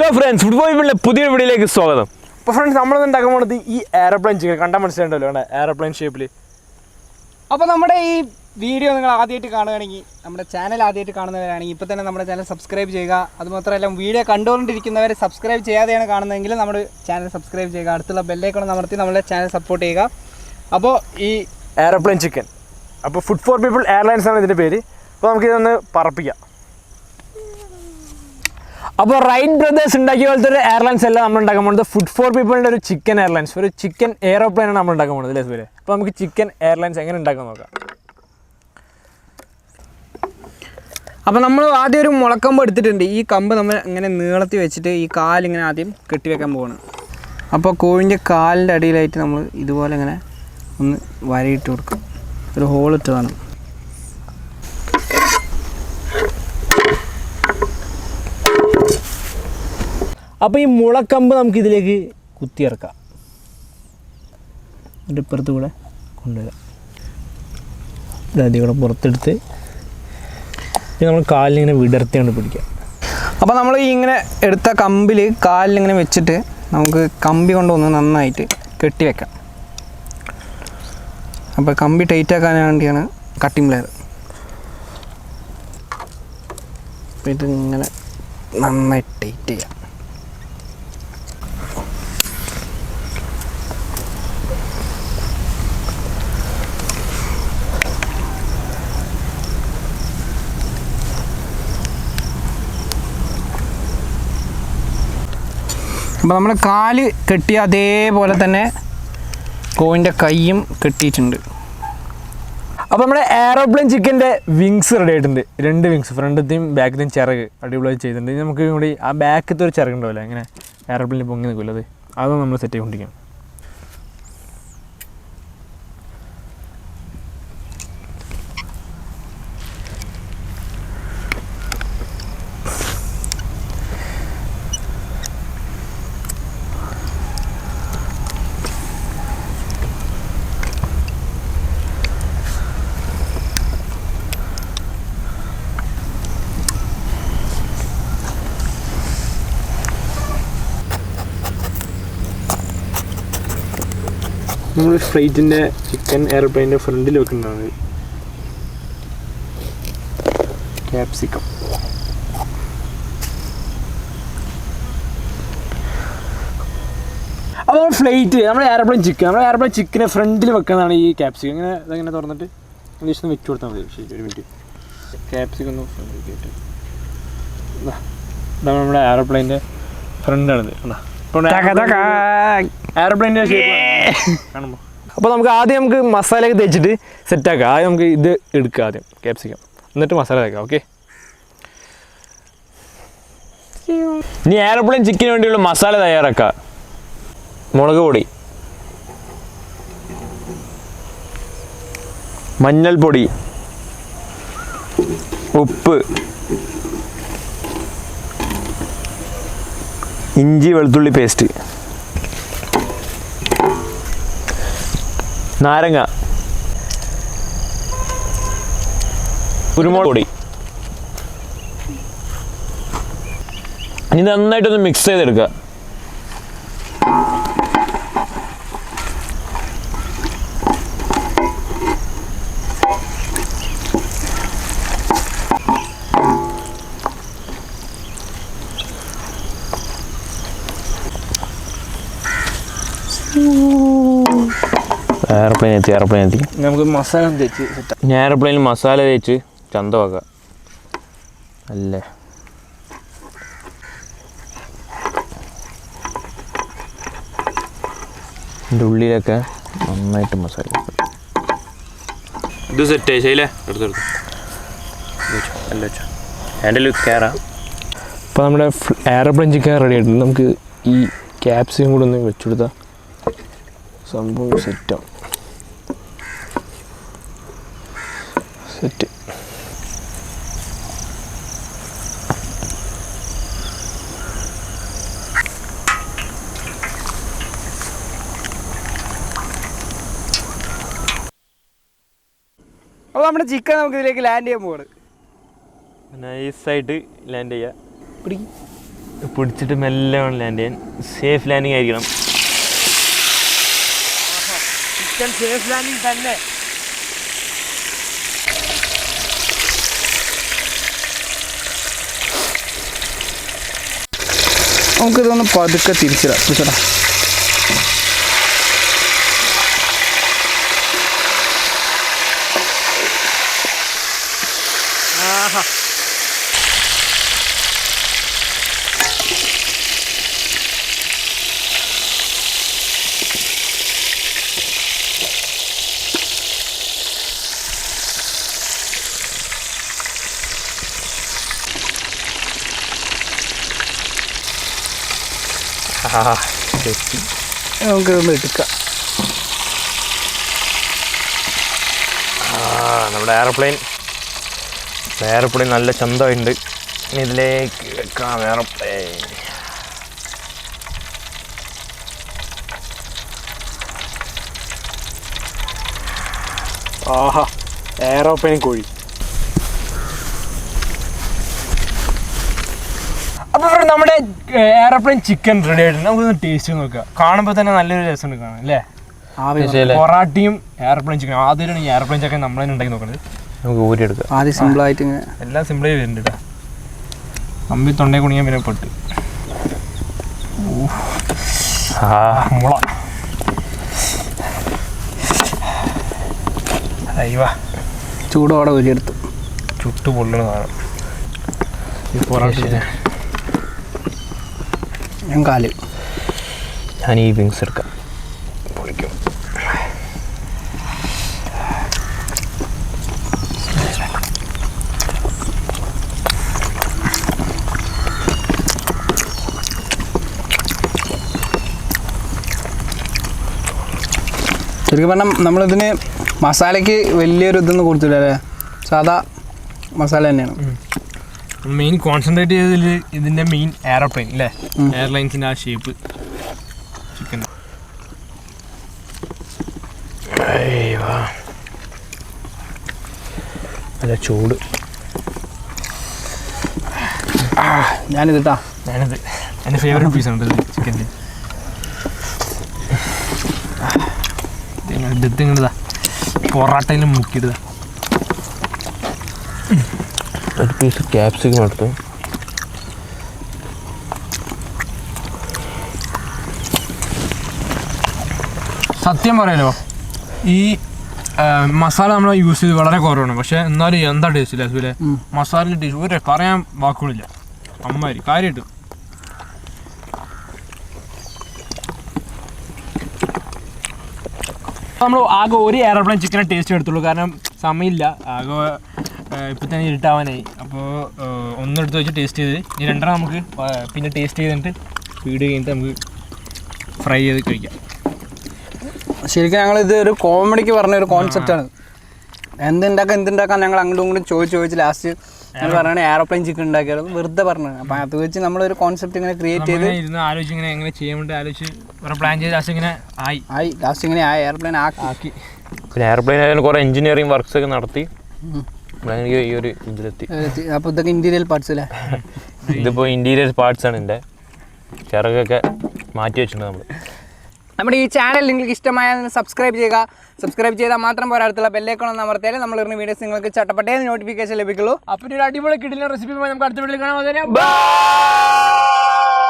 Hello friends, Food4 പുതിയ വീഡിയോയിലേക്ക് സ്വാഗതം. അപ്പോൾ ഫ്രണ്ട്സ് നമ്മൾ ഉണ്ടാക്കാൻ പോകുന്നത് ഈ എയർപ്ലെയിൻ ചിക്കൻ കണ്ടാൽ മനസ്സിലായിട്ടുണ്ടല്ലോ അല്ലേ എയർപ്ലെയിൻ ഷേപ്പിൽ. അപ്പോൾ നമ്മുടെ ഈ വീഡിയോ നിങ്ങൾ ആദ്യമായിട്ട് കാണുകയാണെങ്കിൽ നമ്മുടെ ചാനൽ ആദ്യമായിട്ട് കാണുന്നവരാണെങ്കിൽ ഇപ്പോൾ തന്നെ നമ്മുടെ ചാനൽ സബ്സ്ക്രൈബ് ചെയ്യുക. അതുമാത്രമല്ല വീഡിയോ കണ്ടുകൊണ്ടിരിക്കുന്നവരെ സബ്സ്ക്രൈബ് ചെയ്യാതെയാണ് കാണുന്നതെങ്കിൽ നമ്മുടെ ചാനൽ സബ്സ്ക്രൈബ് ചെയ്യുക. അടുത്തുള്ള ബെല്ലൈക്കൺ അമർത്തി നമ്മുടെ ചാനൽ സപ്പോർട്ട് ചെയ്യുക. അപ്പോൾ ഈ എയർപ്ലെയിൻ ചിക്കൻ അപ്പോൾ Food4 എയർലൈൻസ് ആണ് ഇതിൻ്റെ പേര്. അപ്പോൾ നമുക്കിതൊന്ന് പറപ്പിക്കാം. അപ്പോൾ റൈറ്റ് ബ്രദേഴ്സ് ഉണ്ടാക്കിയ പോലത്തെ ഒരു എയർലൈൻസ് അല്ല നമ്മൾ ഉണ്ടാക്കാൻ പോകുന്നത്. Food4 ഒരു ചിക്കൻ എയർലൈൻസ്, ഒരു ചിക്കൻ എയറോപ്ലെയിനാണ് നമ്മൾ ഉണ്ടാക്കാൻ പോകുന്നത് അല്ലേ സുരേ? അപ്പോൾ നമുക്ക് ചിക്കൻ എയർലൈൻസ് എങ്ങനെ ഉണ്ടാക്കാൻ നോക്കാം. അപ്പോൾ നമ്മൾ ആദ്യം ഒരു മുളക്കമ്പ് എടുത്തിട്ടുണ്ട്. ഈ കമ്പ് നമ്മൾ ഇങ്ങനെ നീളത്തി വെച്ചിട്ട് ഈ കാലിങ്ങനെ ആദ്യം കെട്ടിവെക്കാൻ പോവാണ്. അപ്പോൾ കോഴിൻ്റെ കാലിൻ്റെ അടിയിലായിട്ട് നമ്മൾ ഇതുപോലെ ഇങ്ങനെ ഒന്ന് വരയിട്ട് കൊടുക്കും. ഒരു ഹോളിട്ട് വേണം. അപ്പോൾ ഈ മുളക്കമ്പ് നമുക്ക് ഇതിലേക്ക് കുത്തിയിറക്കാം. എന്നിട്ട് ഇപ്പുറത്ത് കൂടെ കൊണ്ടുവരാം. ഇതാദ്യം കൂടെ പുറത്തെടുത്ത് നമ്മൾ കാലിലിങ്ങനെ വിടർത്തിയാണ് പിടിക്കുക. അപ്പോൾ നമ്മൾ ഈ ഇങ്ങനെ എടുത്ത കമ്പിൽ കാലിലിങ്ങനെ വെച്ചിട്ട് നമുക്ക് കമ്പി കൊണ്ടൊന്ന് നന്നായിട്ട് കെട്ടി വെക്കാം. അപ്പോൾ കമ്പി ടൈറ്റ് ആക്കാൻ വേണ്ടിയാണ് കട്ടിംഗ് പ്ലെയർ. അപ്പോൾ ഇതിങ്ങനെ നന്നായി ടൈറ്റ് ചെയ്യാം. അപ്പോൾ നമ്മൾ കാല് കെട്ടിയ അതേപോലെ തന്നെ കോഴിൻ്റെ കൈയും കെട്ടിയിട്ടുണ്ട്. അപ്പോൾ നമ്മുടെ എയറോപ്ലെയിൻ ചിക്കൻ്റെ വിങ്സ് റെഡി ആയിട്ടുണ്ട്. 2 വിങ്സ്, ഫ്രണ്ടത്തെയും ബാക്കത്തെയും ചിറക് അടിപൊളിയായി ചെയ്തിട്ടുണ്ട്. നമുക്ക് കൂടി ആ ബാക്കത്തെ ഒരു ചിറക് ഉണ്ടാവില്ല, അങ്ങനെ എയറോപ്ലെയിനിൽ പൊങ്ങി നിൽക്കില്ല, അതൊന്നും നമ്മൾ സെറ്റ് ചെയ്തുകൊണ്ടിരിക്കണം. നമ്മൾ ഫ്ലൈറ്റിൻ്റെ ചിക്കൻ എയർപ്ലെയിൻ്റെ ഫ്രണ്ടിൽ വെക്കുന്നതാണ് ക്യാപ്സിക്കം. അപ്പോൾ നമ്മുടെ എയർപ്ലെയിൻ ചിക്കനെ ഫ്രണ്ടിൽ വെക്കുന്നതാണ് ഈ ക്യാപ്സിക്കം. ഇങ്ങനെ ഇതങ്ങനെ തുറന്നിട്ട് ജസ്റ്റ് വെച്ച് കൊടുത്താൽ മതി. ശരി, ഒരു മിനിറ്റ്. ക്യാപ്സിക്കം ഒന്ന് ഫ്രണ്ടിൽ കേട്ട് ഇതാണ് നമ്മുടെ എയർപ്ലെയിൻ്റെ ഫ്രണ്ടാണിത്. എയർപ്ലെയിൻ്റെ ഷേപ്പ് കാണുമ്പോൾ. അപ്പോൾ നമുക്ക് മസാലയൊക്കെ തേച്ചിട്ട് സെറ്റാക്കാം. ആദ്യം നമുക്ക് ഇത് എടുക്കാം, ആദ്യം ക്യാപ്സിക്കം, എന്നിട്ട് മസാല തേക്കാം. ഓക്കെ, ഇനി എയർപ്ലെയിൻ ചിക്കന് വേണ്ടിയുള്ള മസാല തയ്യാറാക്കാം. മുളക് പൊടി, മഞ്ഞൾപ്പൊടി, ഉപ്പ്, ഇഞ്ചി വെളുത്തുള്ളി പേസ്റ്റ്, നാരങ്ങ, കുരുമുളക് പൊടി. ഇനി നന്നായിട്ടൊന്ന് മിക്സ് ചെയ്തെടുക്കുക. എയർപ്ലെയിൻ എത്തി. നമുക്ക് മസാല തേച്ച് ഞാൻ എയർപ്ലെയിനിൽ മസാല തേച്ച് ചന്തമാക്കാം അല്ലേ. ഇതിൻ്റെ ഉള്ളിലൊക്കെ നന്നായിട്ട് മസാല ഇത് സെറ്റ് ശരിയല്ലേ. എടുത്തെടുത്തു അല്ല വെച്ചോ ഹാൻഡിൽ കയറാം. അപ്പോൾ നമ്മുടെ എയർപ്ലെയിൻ ചിക്കൻ റെഡി ആയിട്ടുണ്ട്. നമുക്ക് ഈ ക്യാപ്സിക്കം കൂടെ ഒന്ന് വെച്ചു കൊടുത്താൽ സംഭവം സെറ്റാവും. സെറ്റ്. അപ്പോൾ നമ്മുടെ ചിക്കൻ നമുക്ക് ഇതിലേക്ക് ലാൻഡ് ചെയ്യാൻ പോവാണ്. നൈസായിട്ട് ലാൻഡ് ചെയ്യുക. പിടിക്കും. പിടിച്ചിട്ട് മെല്ലെ വേണം ലാൻഡ് ചെയ്യാൻ. സേഫ് ലാൻഡിങ് ആയിരിക്കണം. ചിക്കൻ സേഫ് ലാൻഡിങ് തന്നെ. നമുക്കിതൊന്ന് പതുക്കെ തിരിച്ചിടാം. തിരിച്ചടാ. നമുക്കിതൊന്ന് എടുക്കാം. നമ്മുടെ എയർപ്ലെയിൻ നല്ല ചന്തമുണ്ട്. ഇനി ഇതിലേക്ക് വെക്കാം എയർപ്ലെയിൻ. ആഹാ, എയർപ്ലെയിൻ കോഴി. അപ്പോൾ നമ്മുടെ എയർപ്ലെയിൻ ചിക്കൻ റെഡി ആയിട്ടുണ്ട്. നമുക്കൊന്ന് ടേസ്റ്റ് നോക്കാം. കാണുമ്പോൾ തന്നെ നല്ലൊരു രസമുണ്ട് കാണാൻ അല്ലേ? പൊറാട്ടയും എയർപ്ലെയിൻ ചിക്കൻ ആദ്യമായിട്ടാണ് ഈ എയർപ്ലെയിൻ ചിക്കൻ നമ്മൾ തന്നെ ഉണ്ടാക്കി നോക്കുന്നത്. നമുക്ക് ഊരിയെടുക്കാം. ആദ്യം സിമ്പിളായിട്ട് എല്ലാം സിമ്പിളായി വരുന്നുണ്ട് കേട്ടോ. കമ്പി തൊണ്ടേ കുണിയാൻ പിന്നെ പെട്ട്. മുള അയ്യോ, ചൂടോടെ ഊരിയെടുത്തു. ചുട്ടു പൊള്ളണ കാണാം ഈ പൊറാട്ട. ഞാൻ ഈ വിങ്സ് എടുക്കാം. പൊളിക്കും. ശരിക്കും പറഞ്ഞാൽ നമ്മളിതിന് മസാലയ്ക്ക് വലിയൊരു ഇതൊന്നും കൊടുത്തില്ല അല്ലേ? സാധാ മസാല തന്നെയാണ്. മെയിൻ കോൺസെൻട്രേറ്റ് ചെയ്തതിൽ ഇതിൻ്റെ മെയിൻ എയർപ്ലെയിൻ അല്ലേ? എയർലൈൻസിൻ്റെ ആ ഷേപ്പ് ചിക്കൻ. അല്ല ചൂട്. ഞാനിത് എൻ്റെ ഫേവറേറ്റ് പീസാണ് ഇത് ചിക്കൻ്റെ. ഇങ്ങനതാ പൊറാട്ടയിലും മുക്കിയിടുക. ഒരു പീസ് ക്യാപ്സിക്കം എടുത്ത് സത്യം പറയാലോ ഈ മസാല നമ്മൾ യൂസ് ചെയ്ത് വളരെ കുറവാണ്. പക്ഷെ എന്നാലും എന്താ ടേസ്റ്റ് ഇല്ല അതുപോലെ മസാലയുടെ ടേസ്റ്റ് ഒരു പറയാൻ വാക്കുകളില്ല. അമ്മാതിരി കാര്യമായിട്ട്. നമ്മൾ ആകെ ഒരു എയർപ്ലെയിൻ ചിക്കനെ ടേസ്റ്റ് എടുത്തുള്ളൂ. കാരണം സമയമില്ല. ആകെ ഇപ്പം തന്നെ ഇരുട്ടാവാനായി. അപ്പോൾ ഒന്നെടുത്ത് വെച്ച് ടേസ്റ്റ് ചെയ്ത് ഇനി രണ്ടെണ്ണം നമുക്ക് പിന്നെ ടേസ്റ്റ് ചെയ്തിട്ട് വീഡിയോ കഴിഞ്ഞിട്ട് നമുക്ക് ഫ്രൈ ചെയ്ത് കഴിക്കാം. ശരിക്കും ഞങ്ങളിത് ഒരു കോമഡിക്ക് പറഞ്ഞൊരു കോൺസെപ്റ്റാണ്. എന്തുണ്ടാക്കാൻ ഞങ്ങൾ അങ്ങോട്ടും ഇങ്ങോട്ടും ചോദിച്ച് ലാസ്റ്റ് ഞങ്ങൾ പറയുകയാണ് എയർപ്ലെയിൻ ചിക്കൻ ഉണ്ടാക്കിയത്. വെറുതെ പറഞ്ഞത്. അപ്പം അത് വെച്ച് നമ്മളൊരു കോൺസെപ്റ്റ് ഇങ്ങനെ ക്രിയേറ്റ് ചെയ്ത് ഇരുന്ന് ആലോചിച്ച് ഇങ്ങനെ എങ്ങനെ ചെയ്യാൻ വേണ്ടി ആലോചിച്ച് ഒരു പ്ലാൻ ചെയ്ത് ലാസ്റ്റ് ഇങ്ങനെ ലാസ്റ്റ് ഇങ്ങനെ എയർപ്ലെയിൻ ആക്കി. പിന്നെ എയർപ്ലെയിൻ ആയാലും കുറേ എഞ്ചിനീയറിംഗ് വർക്ക്സ് ഒക്കെ നടത്തി ഈ ഒരു ഇതിലെത്തി. അപ്പോൾ ഇതൊക്കെ ഇന്റീരിയർ പാർട്സ് അല്ലേ? ഇതിപ്പോൾ ഇന്റീരിയർ പാർട്സ് ആണ്. ഇതിൻ്റെ ചിറകൊക്കെ മാറ്റി വെച്ചിട്ടുണ്ട് നമ്മൾ. നമ്മുടെ ഈ ചാനൽ നിങ്ങൾക്ക് ഇഷ്ടമായാൽ സബ്സ്ക്രൈബ് ചെയ്യുക. സബ്സ്ക്രൈബ് ചെയ്താൽ മാത്രം പോരാ, അടുത്തുള്ള ബെല്ലൈക്കൺ അമർത്തിയാൽ നമ്മൾ ഇടുന്ന വീഡിയോസ് നിങ്ങൾക്ക് ചട്ടപ്പെട്ടേ നോട്ടിഫിക്കേഷൻ ലഭിക്കുള്ളൂ. അപ്പോൾ ഒരു അടിപൊളി കിടിലൻ റെസിപ്പി നമുക്ക് അടുത്ത വീഡിയോയിൽ കാണാൻ.